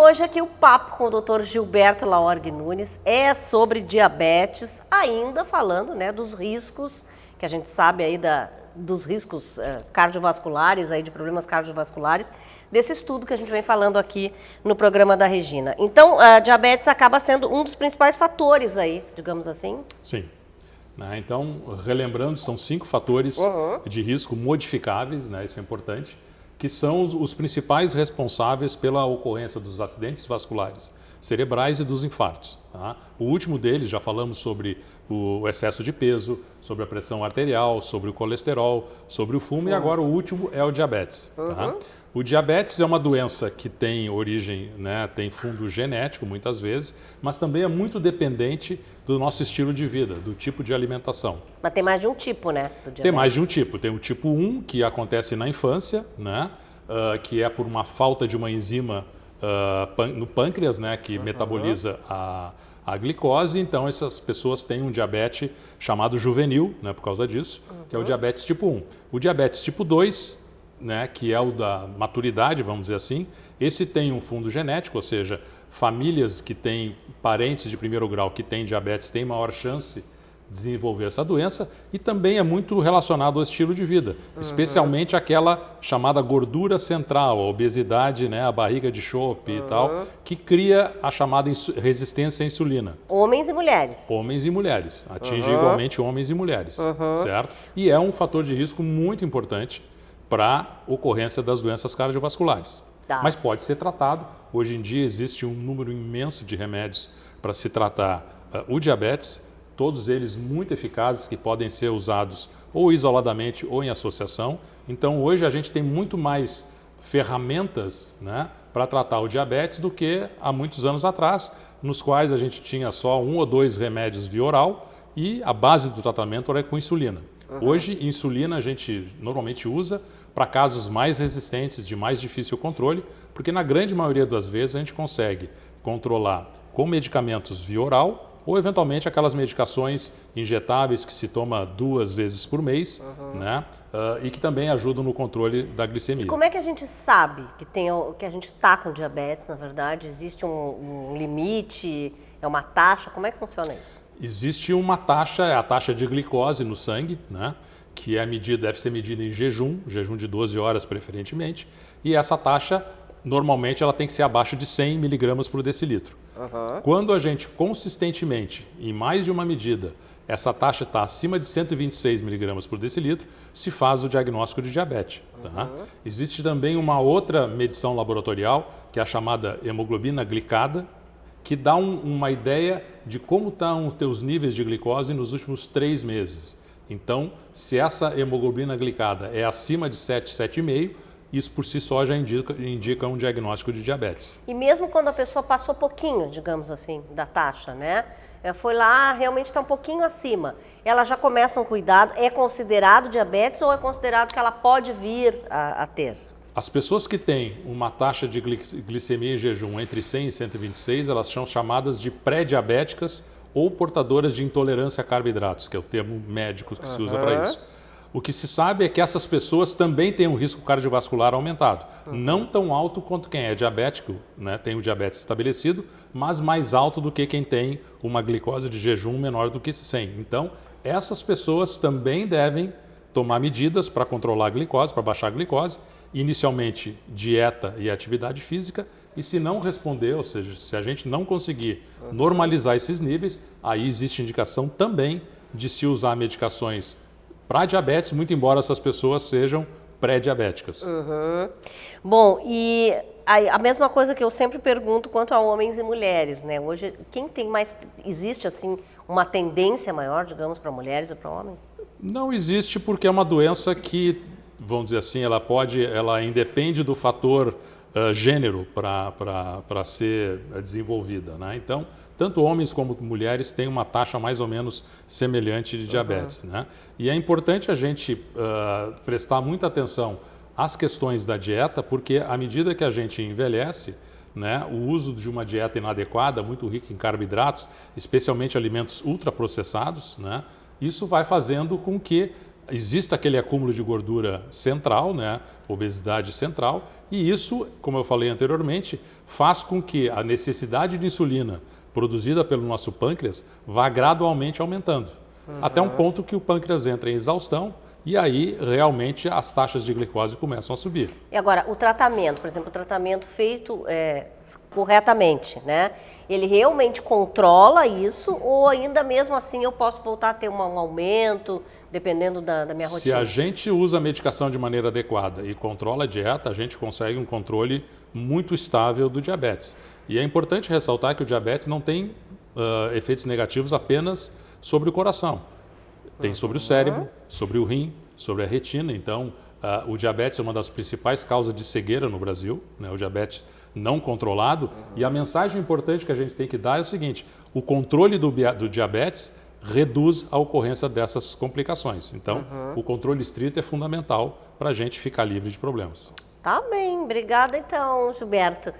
hoje aqui o papo com o Dr. Gilberto Laorgue Nunes é sobre diabetes, ainda falando, né, dos riscos, que a gente sabe aí dos riscos cardiovasculares, aí de problemas cardiovasculares, desse estudo que a gente vem falando aqui no programa da Regina. Então, a diabetes acaba sendo um dos principais fatores aí, digamos assim? Sim. Então, relembrando, são 5 fatores de risco modificáveis, né, isso é importante, que são os principais responsáveis pela ocorrência dos acidentes vasculares cerebrais e dos infartos. Tá? O último deles, já falamos sobre o excesso de peso, sobre a pressão arterial, sobre o colesterol, sobre o fumo, e agora o último é o diabetes. Tá? O diabetes é uma doença que tem origem, né, tem fundo genético muitas vezes, mas também é muito dependente do nosso estilo de vida, do tipo de alimentação. Mas tem mais de um tipo, né, do diabetes? Tem mais de um tipo. Tem o tipo 1, que acontece na infância, né, que é por uma falta de uma enzima no pâncreas, né, que metaboliza a glicose. Então, essas pessoas têm um diabetes chamado juvenil, né, por causa disso, que é o diabetes tipo 1. O diabetes tipo 2, né, que é o da maturidade, vamos dizer assim, esse tem um fundo genético, ou seja, famílias que têm parentes de primeiro grau que têm diabetes têm maior chance de desenvolver essa doença, e também é muito relacionado ao estilo de vida, especialmente aquela chamada gordura central, a obesidade, né, a barriga de chope e tal, que cria a chamada resistência à insulina. Homens e mulheres? Homens e mulheres, atinge igualmente homens e mulheres, certo? E é um fator de risco muito importante para a ocorrência das doenças cardiovasculares. Tá. Mas pode ser tratado. Hoje em dia existe um número imenso de remédios para se tratar o diabetes, todos eles muito eficazes, que podem ser usados ou isoladamente ou em associação. Então hoje a gente tem muito mais ferramentas, né, para tratar o diabetes do que há muitos anos atrás, nos quais a gente tinha só 1 ou 2 remédios via oral e a base do tratamento era com insulina. Hoje, insulina a gente normalmente usa para casos mais resistentes, de mais difícil controle, porque na grande maioria das vezes a gente consegue controlar com medicamentos via oral ou eventualmente aquelas medicações injetáveis que se toma 2 vezes por mês, né? E que também ajudam no controle da glicemia. E como é que a gente sabe que a gente está com diabetes, na verdade? Existe um limite, é uma taxa? Como é que funciona isso? Existe uma taxa, a taxa de glicose no sangue, né? Que deve ser medida em jejum de 12 horas preferentemente, e essa taxa, normalmente, ela tem que ser abaixo de 100 miligramas por decilitro. Quando a gente consistentemente, em mais de uma medida, essa taxa está acima de 126 miligramas por decilitro, se faz o diagnóstico de diabetes. Tá? Existe também uma outra medição laboratorial, que é a chamada hemoglobina glicada, que dá uma ideia de como estão os teus níveis de glicose nos últimos 3 meses. Então, se essa hemoglobina glicada é acima de 7, 7,5, isso por si só já indica um diagnóstico de diabetes. E mesmo quando a pessoa passou pouquinho, digamos assim, da taxa, né? Foi lá, realmente está um pouquinho acima. Ela já começa um cuidado, é considerado diabetes ou é considerado que ela pode vir a ter? As pessoas que têm uma taxa de glicemia em jejum entre 100 e 126, elas são chamadas de pré-diabéticas ou portadoras de intolerância a carboidratos, que é o termo médico que se usa para isso. O que se sabe é que essas pessoas também têm um risco cardiovascular aumentado. Não tão alto quanto quem é diabético, né, tem o diabetes estabelecido, mas mais alto do que quem tem uma glicose de jejum menor do que 100. Então, essas pessoas também devem tomar medidas para controlar a glicose, para baixar a glicose, inicialmente dieta e atividade física, e se não responder, ou seja, se a gente não conseguir normalizar esses níveis, aí existe indicação também de se usar medicações para diabetes, muito embora essas pessoas sejam pré-diabéticas. Bom, e a mesma coisa que eu sempre pergunto quanto a homens e mulheres, né? Hoje, quem tem mais... Existe, assim, uma tendência maior, digamos, para mulheres ou para homens? Não existe, porque é uma doença que, vamos dizer assim, ela independe do fator gênero para ser desenvolvida, né? Então, tanto homens como mulheres têm uma taxa mais ou menos semelhante de diabetes, né? E é importante a gente prestar muita atenção às questões da dieta, porque à medida que a gente envelhece, né, o uso de uma dieta inadequada, muito rica em carboidratos, especialmente alimentos ultraprocessados, né, isso vai fazendo com que existe aquele acúmulo de gordura central, né, obesidade central, e isso, como eu falei anteriormente, faz com que a necessidade de insulina produzida pelo nosso pâncreas vá gradualmente aumentando, até um ponto que o pâncreas entra em exaustão e aí realmente as taxas de glicose começam a subir. E agora, o tratamento, por exemplo, o tratamento feito corretamente, né? Ele realmente controla isso ou ainda mesmo assim eu posso voltar a ter um aumento, dependendo da minha rotina? Se a gente usa a medicação de maneira adequada e controla a dieta, a gente consegue um controle muito estável do diabetes. E é importante ressaltar que o diabetes não tem efeitos negativos apenas sobre o coração. Tem sobre o cérebro, sobre o rim, sobre a retina. Então, o diabetes é uma das principais causas de cegueira no Brasil, né? O diabetes não controlado. E a mensagem importante que a gente tem que dar é o seguinte: o controle do diabetes reduz a ocorrência dessas complicações. Então, o controle estrito é fundamental para a gente ficar livre de problemas. Tá bem, obrigada então, Gilberto.